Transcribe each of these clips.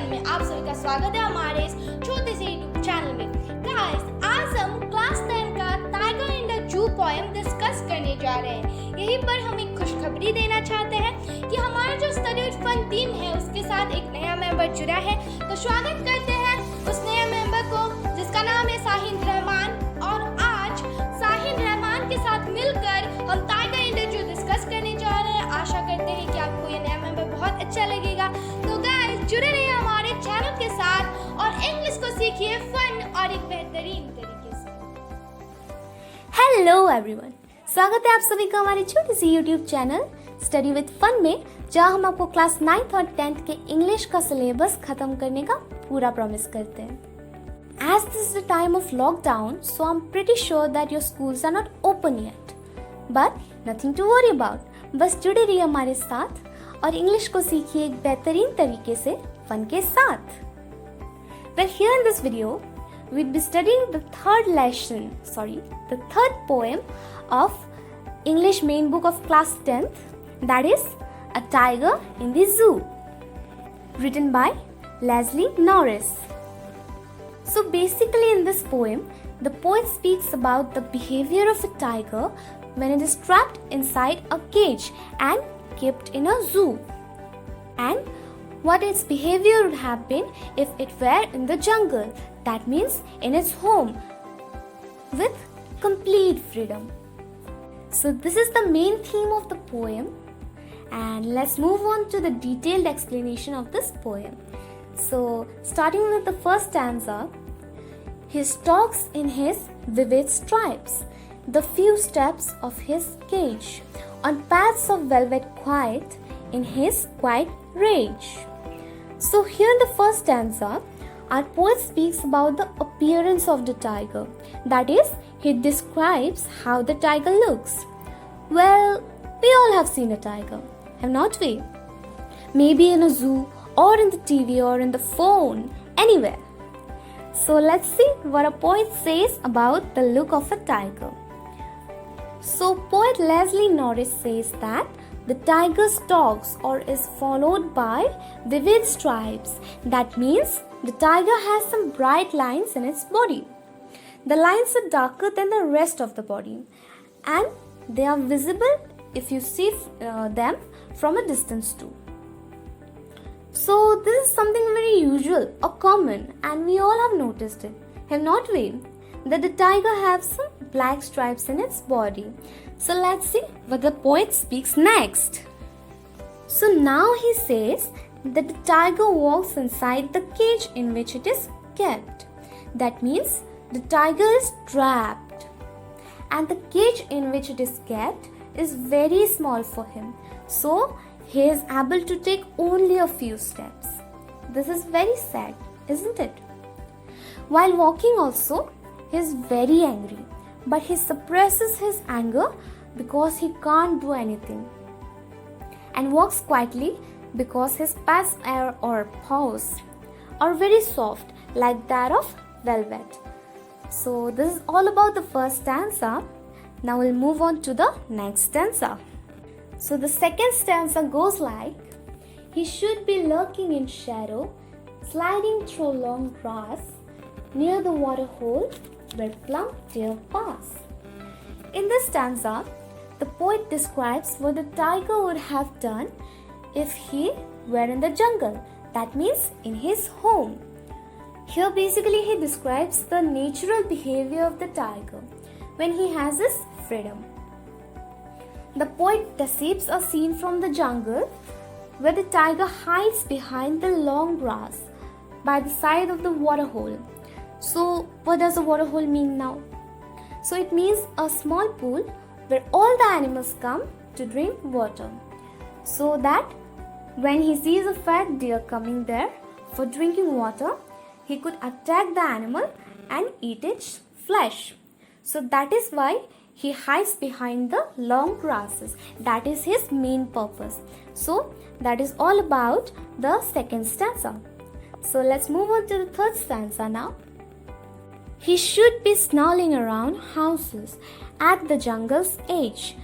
Fun में आप सभी का स्वागत है हमारे इस छोटे से यूट्यूब चैनल में। गाइस, आज हम क्लास 10 का tiger in the zoo poem discuss करने जा रहे हैं। यहीं पर हम एक खुशखबरी देना चाहते हैं कि हमारा जो स्टडी विद फन टीम है उसके साथ एक नया मेंबर जुड़ा है। तो स्वागत करते हैं उस नए मेंबर को जिसका नाम है साहिन रहमान। और आज साहिन रहमान के साथ मिलकर हम tiger in the zoo discuss करने जा रहे हैं। आशा करते हैं कि आपको ये नया मेंबर बहुत अच्छा लगेगा। तो गाइस, जुड़े रहिए हमारे चैनल के साथ और इंग्लिश को सीखिए फन और एक बेहतरीन तरीके से। हेलो एवरीवन, स्वागत है आप सभी का हमारे छोटे से YouTube channel study with fun में, जहां हम आपको क्लास 9th और 10th के इंग्लिश का सिलेबस खत्म करने का पूरा प्रॉमिस करते हैं। As this is the time of lockdown, so I'm pretty sure that your schools are not open yet. But nothing to worry about. बस जुड़े रहिए हमारे साथ और इंग्लिश को सीखिए एक बेहतरीन तरीके से फन के साथ। Well, here in this video, we'll be studying the third poem of English main book of class 10th, that is A Tiger in the Zoo, written by Leslie Norris. So basically in this poem, the poet speaks about the behavior of a tiger when it is trapped inside a cage and kept in a zoo, and what its behavior would have been if it were in the jungle, that means in its home, with complete freedom. So this is the main theme of the poem, and let's move on to the detailed explanation of this poem. So starting with the first stanza, he stalks in his vivid stripes, the few steps of his cage, on paths of velvet quiet, in his quiet rage. So here in the first stanza, our poet speaks about the appearance of the tiger. That is, he describes how the tiger looks. Well, we all have seen a tiger, have not we? Maybe in a zoo, or in the TV, or in the phone, anywhere. So let's see what a poet says about the look of a tiger. So poet Leslie Norris says that the tiger stalks or is followed by vivid stripes. That means the tiger has some bright lines in its body. The lines are darker than the rest of the body, and they are visible if you see them from a distance too. So this is something very usual or common, and we all have noticed it, have not we? That the tiger has some black stripes in its body. So let's see what the poet speaks next. So now he says that the tiger walks inside the cage in which it is kept. That means the tiger is trapped, and the cage in which it is kept is very small for him. So he is able to take only a few steps. This is very sad, isn't it? While walking also, he is very angry, but he suppresses his anger because he can't do anything, and walks quietly because his paws or paws are very soft like that of velvet. So this is all about the first stanza. Now we'll move on to the next stanza. So the second stanza goes like, he should be lurking in shadow, sliding through long grass, near the water hole where plump deer pass. In this stanza, the poet describes what the tiger would have done if he were in the jungle, that means in his home. Here basically he describes the natural behavior of the tiger when he has his freedom. The poet depicts a scene from the jungle where the tiger hides behind the long grass by the side of the water hole. So what does a water hole mean now? So it means a small pool where all the animals come to drink water, so that when he sees a fat deer coming there for drinking water, he could attack the animal and eat its flesh. So that is why he hides behind the long grasses. That is his main purpose. So that is all about the second stanza. So let's move on to the third stanza now. He should be snarling around houses at the jungle's edge,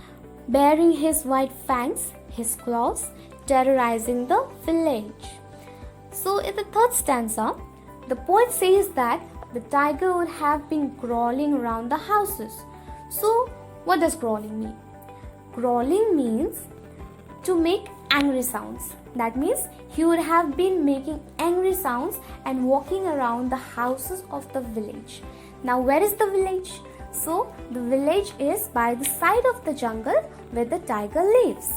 baring his white fangs, his claws, terrorizing the village. So in the third stanza, the poet says that the tiger would have been crawling around the houses. So what does crawling mean? Crawling means to make angry sounds. That means he would have been making angry sounds and walking around the houses of the village. Now where is the village? So the village is by the side of the jungle where the tiger lives.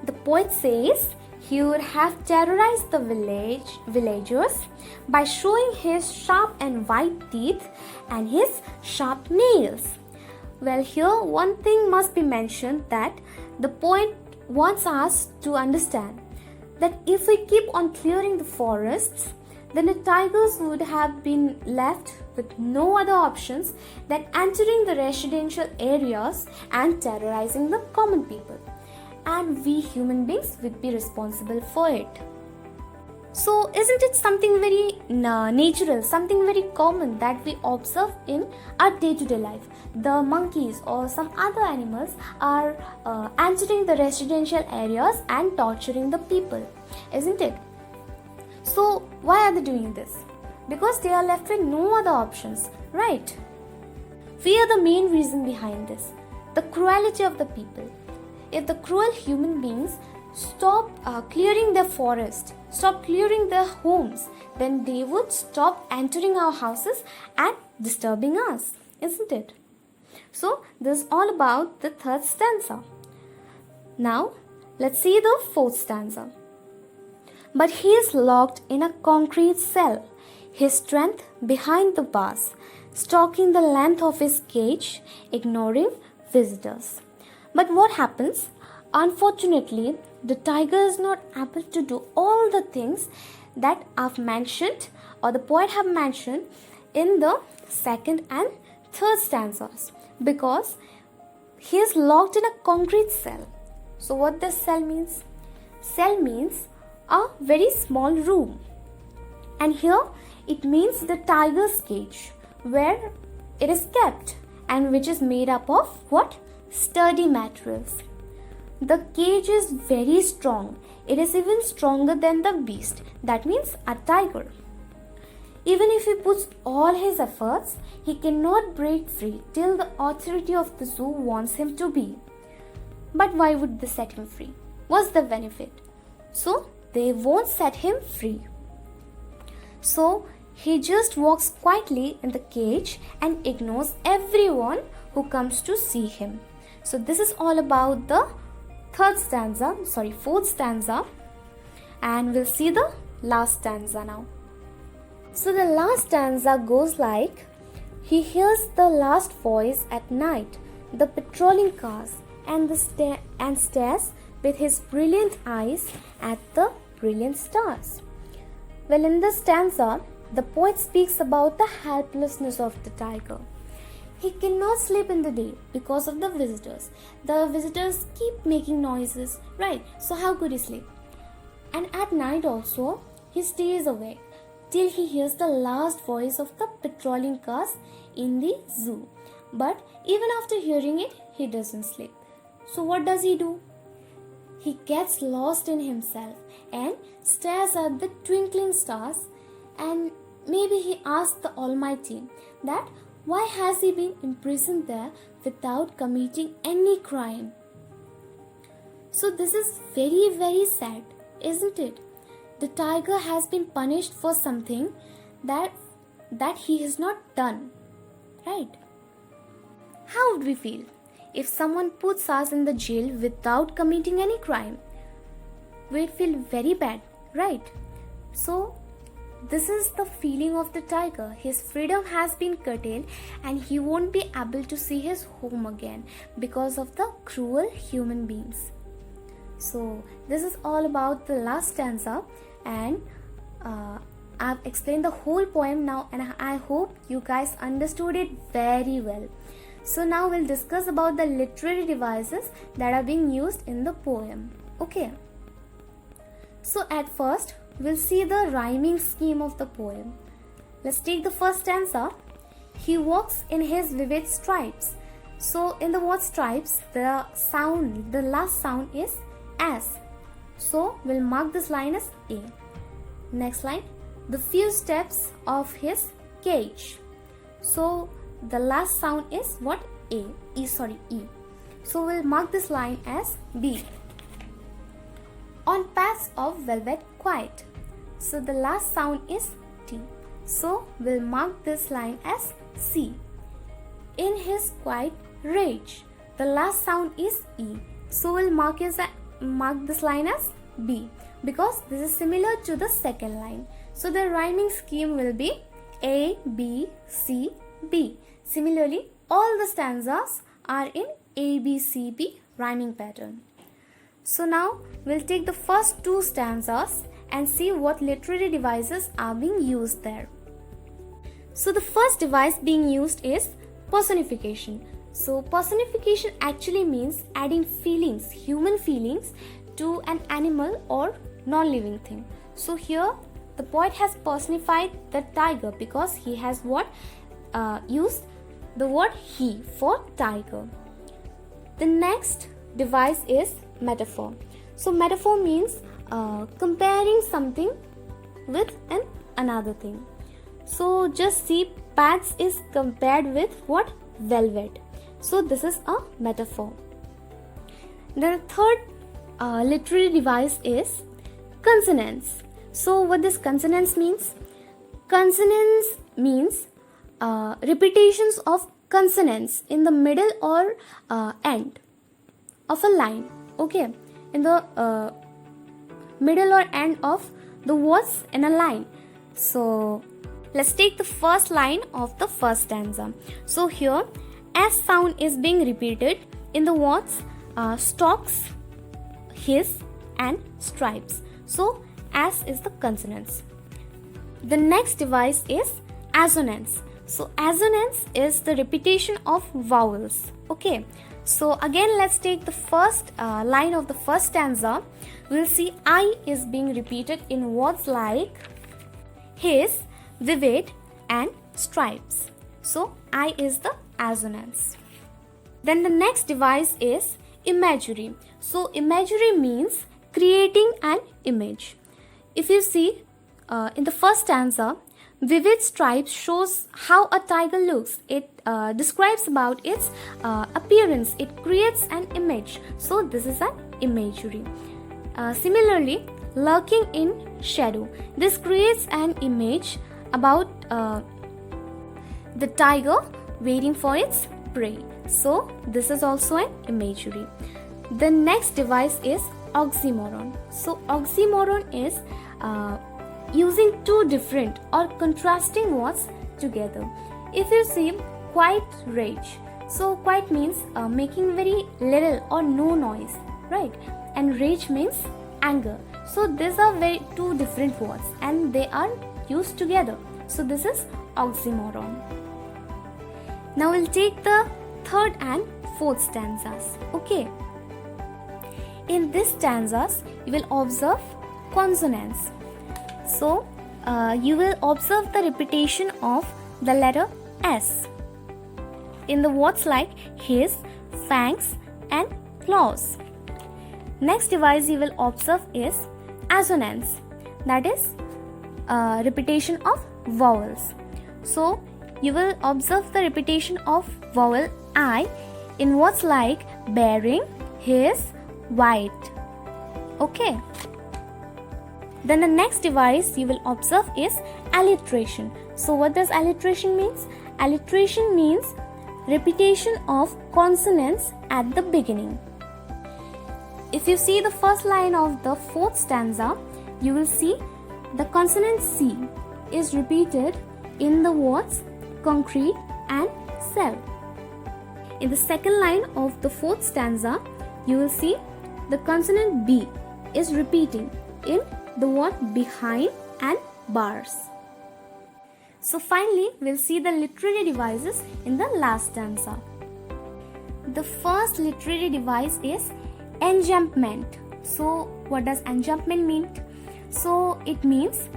The poet says he would have terrorized the villagers by showing his sharp and white teeth and his sharp nails. Well, here one thing must be mentioned, that the poet wants us to understand that if we keep on clearing the forests, then the tigers would have been left with no other options than entering the residential areas and terrorizing the common people. And we human beings would be responsible for it. So isn't it something very natural, something very common that we observe in our day-to-day life? The monkeys or some other animals are entering the residential areas and torturing the people, isn't it? So why are they doing this? Because they are left with no other options, right? We are the main reason behind this, the cruelty of the people. If the cruel human beings stop clearing their forest, stop clearing their homes, then they would stop entering our houses and disturbing us, isn't it? So this is all about the third stanza. Now let's see the fourth stanza. But he is locked in a concrete cell, his strength behind the bars, stalking the length of his cage, ignoring visitors. But what happens? Unfortunately, the tiger is not able to do all the things that I've mentioned or the poet have mentioned in the second and third stanzas, because he is locked in a concrete cell. So what does cell means? Cell means a very small room, and here it means the tiger's cage where it is kept, and which is made up of what? Sturdy materials. The cage is very strong. It is even stronger than the beast. That means a tiger. Even if he puts all his efforts, he cannot break free till the authority of the zoo wants him to be. But why would they set him free? What's the benefit? So they won't set him free. So he just walks quietly in the cage and ignores everyone who comes to see him. So this is all about the fourth stanza, and we'll see the last stanza now. So the last stanza goes like, he hears the last voice at night, the patrolling cars, and stares with his brilliant eyes at the brilliant stars. Well, in this stanza, the poet speaks about the helplessness of the tiger. He cannot sleep in the day because of the visitors. The visitors keep making noises, right? So how could he sleep? And at night also, he stays awake till he hears the last voice of the patrolling cars in the zoo. But even after hearing it, he doesn't sleep. So what does he do? He gets lost in himself and stares at the twinkling stars, and maybe he asks the Almighty that why has he been imprisoned there without committing any crime? So this is very, very sad, isn't it? The tiger has been punished for something that he has not done, right? How would we feel if someone puts us in the jail without committing any crime? We'd feel very bad, right? So this is the feeling of the tiger. His freedom has been curtailed and he won't be able to see his home again because of the cruel human beings. So this is all about the last stanza, and I've explained the whole poem now, and I hope you guys understood it very well. So now we'll discuss about the literary devices that are being used in the poem. Okay. So at first, we'll see the rhyming scheme of the poem. Let's take the first stanza. He walks in his vivid stripes. So in the word stripes, the last sound is S. So we'll mark this line as A. Next line, the few steps of his cage. So the last sound is what? E. So we'll mark this line as B. On paths of velvet quiet. So the last sound is T. So we'll mark this line as C. In his quiet rage. The last sound is E. So we'll mark this line as B, because this is similar to the second line. So the rhyming scheme will be A, B, C, B. Similarly, all the stanzas are in A, B, C, B rhyming pattern. So now we'll take the first two stanzas and see what literary devices are being used there. So the first device being used is personification. So personification actually means adding feelings, human feelings, to an animal or non-living thing. So here the poet has personified the tiger because he has used the word he for tiger. The next device is metaphor. So metaphor means comparing something with another thing. So just see, paths is compared with what? Velvet. So this is a metaphor. The third literary device is consonance. So what does consonance means? Consonance means repetitions of consonants in the middle or end of a line. Okay, in the middle or end of the words in a line. So let's take the first line of the first stanza. So here S sound is being repeated in the words stalks, his and stripes. So S is the consonants. The next device is assonance. So assonance is the repetition of vowels. Okay, so again let's take the first line of the first stanza. We'll see I is being repeated in words like his, vivid and stripes. So I is the assonance. Then the next device is imagery. So imagery means creating an image. If you see in the first stanza, vivid stripes shows how a tiger looks. It describes about its appearance. It creates an image. So this is an imagery. Similarly, lurking in shadow. This creates an image about the tiger waiting for its prey. So this is also an imagery. The next device is oxymoron. So oxymoron is using two different or contrasting words together. If you see quiet rage, so quiet means making very little or no noise, right? And rage means anger. So these are two different words and they are used together. So this is oxymoron. Now we'll take the third and fourth stanzas. Okay. In these stanzas, you will observe consonants. So you will observe the repetition of the letter S in the words like his, fangs and claws. Next device you will observe is assonance, that is repetition of vowels. So you will observe the repetition of vowel I in words like bearing, his, white. Okay. Then the next device you will observe is alliteration. So what does alliteration means? Alliteration means repetition of consonants at the beginning. If you see the first line of the fourth stanza, you will see the consonant C is repeated in the words concrete and cell. In the second line of the fourth stanza, you will see the consonant B is repeating in the word behind and bars. So finally, we'll see the literary devices in the last stanza. The first literary device is enjambment. So what does enjambment mean? So it means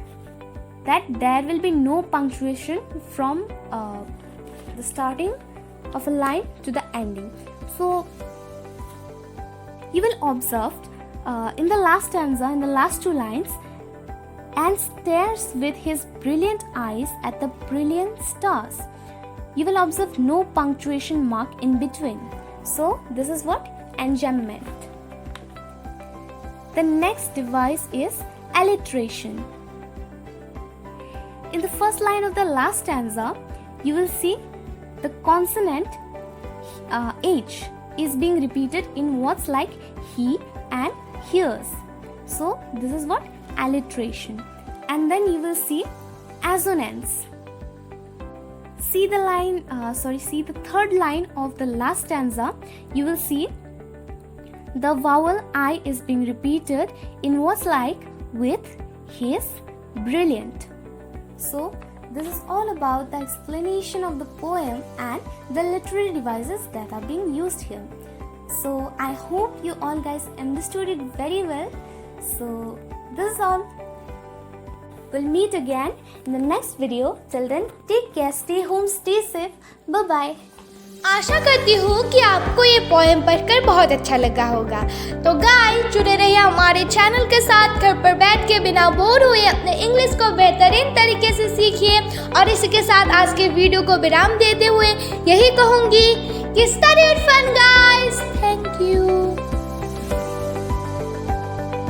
that there will be no punctuation from the starting of a line to the ending. So you will observe in the last stanza, in the last two lines, and stares with his brilliant eyes at the brilliant stars. You will observe no punctuation mark in between. So this is what enjambment. The next device is alliteration. In the first line of the last stanza, you will see the consonant H is being repeated in words like he and hears. So this is what alliteration. And then you will see assonance. See the third line of the last stanza. You will see the vowel I is being repeated in words like with, his, brilliant. So this is all about the explanation of the poem and the literary devices that are being used here. So I hope you all guys understood it very well. So this is all. We'll meet again in the next video. Till then, take care, stay home, stay safe. Bye bye. आशा करती हूँ कि आपको ये poem पढ़कर बहुत अच्छा लगा होगा। तो गाइस जुड़े रहिए हमारे चैनल के साथ। घर पर बैठ के बिना बोर हुए अपने इंग्लिश को बेहतरीन तरीके से सीखिए। और इसी के साथ आज के वीडियो को विराम देते हुए यही कहूँगी कि study with fun guys. Thank you.